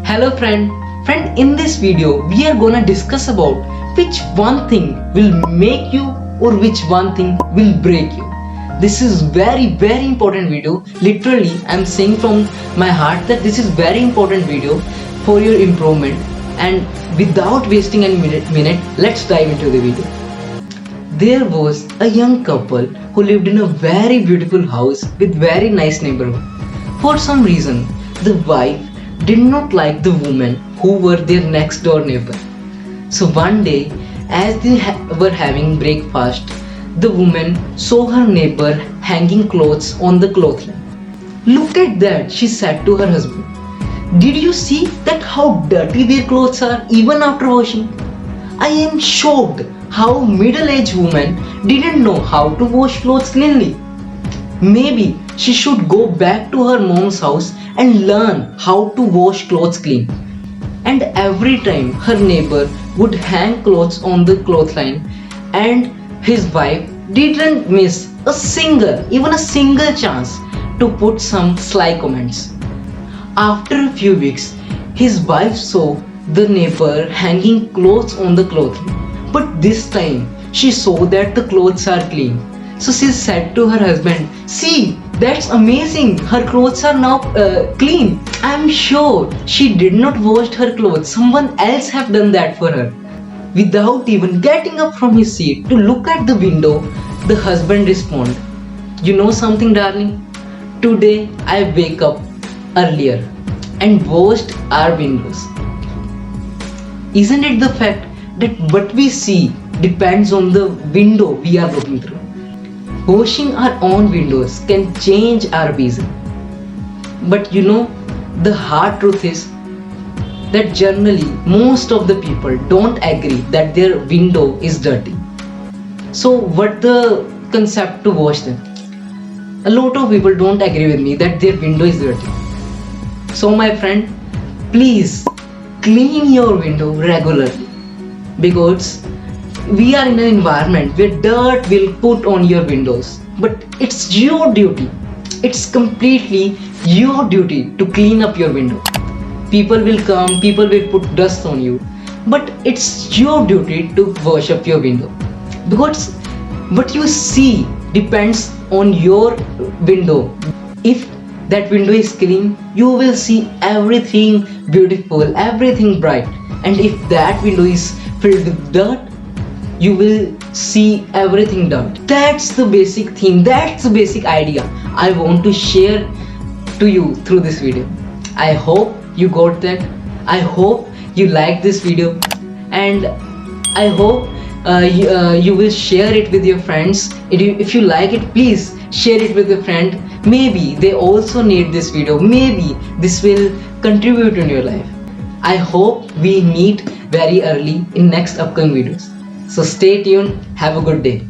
Hello friend. Friend, in this video we are gonna discuss about which one thing will make you or which one thing will break you. This is very important video. Literally I'm saying from my heart that this is very important video for your improvement, and without wasting any minute, let's dive into the video. There was a young couple who lived in a very beautiful house with very nice neighborhood. For some reason, the wife did not like the woman who were their next door neighbor. So one day, as they were having breakfast, the woman saw her neighbor hanging clothes on the clothesline. "Look at that," she said to her husband. "Did you see that how dirty their clothes are even after washing? I am shocked how middle-aged woman didn't know how to wash clothes cleanly. Maybe she should go back to her mom's house and learn how to wash clothes clean." And every time her neighbor would hang clothes on the clothesline, and his wife didn't miss even a single chance to put some sly comments. After a few weeks, his wife saw the neighbor hanging clothes on the clothesline, but this time she saw that the clothes are clean. So she said to her husband, "See, that's amazing. Her clothes are now clean. I'm sure she did not wash her clothes. Someone else have done that for her." Without even getting up from his seat to look at the window, the husband responded, "You know something, darling? Today I wake up earlier and washed our windows." Isn't it the fact that what we see depends on the window we are looking through? Washing our own windows can change our vision. But the hard truth is that generally most of the people don't agree that their window is dirty. So what the concept to wash them? A lot of people don't agree with me that their window is dirty. So my friend, please clean your window regularly, because we are in an environment where dirt will put on your windows, but it's your duty. It's completely your duty to clean up your window. People will come, people will put dust on you, but it's your duty to wash up your window, because what you see depends on your window. If that window is clean, you will see everything beautiful, everything bright. And if that window is filled with dirt, you will see everything dirt. That's the basic thing, that's the basic idea I want to share to you through this video. I hope you got that. I hope you like this video, and I hope you will share it with your friends. If you like it, please share it with a friend. Maybe they also need this video. Maybe this will contribute in your life. I hope we meet very early in next upcoming videos. So stay tuned. Have a good day.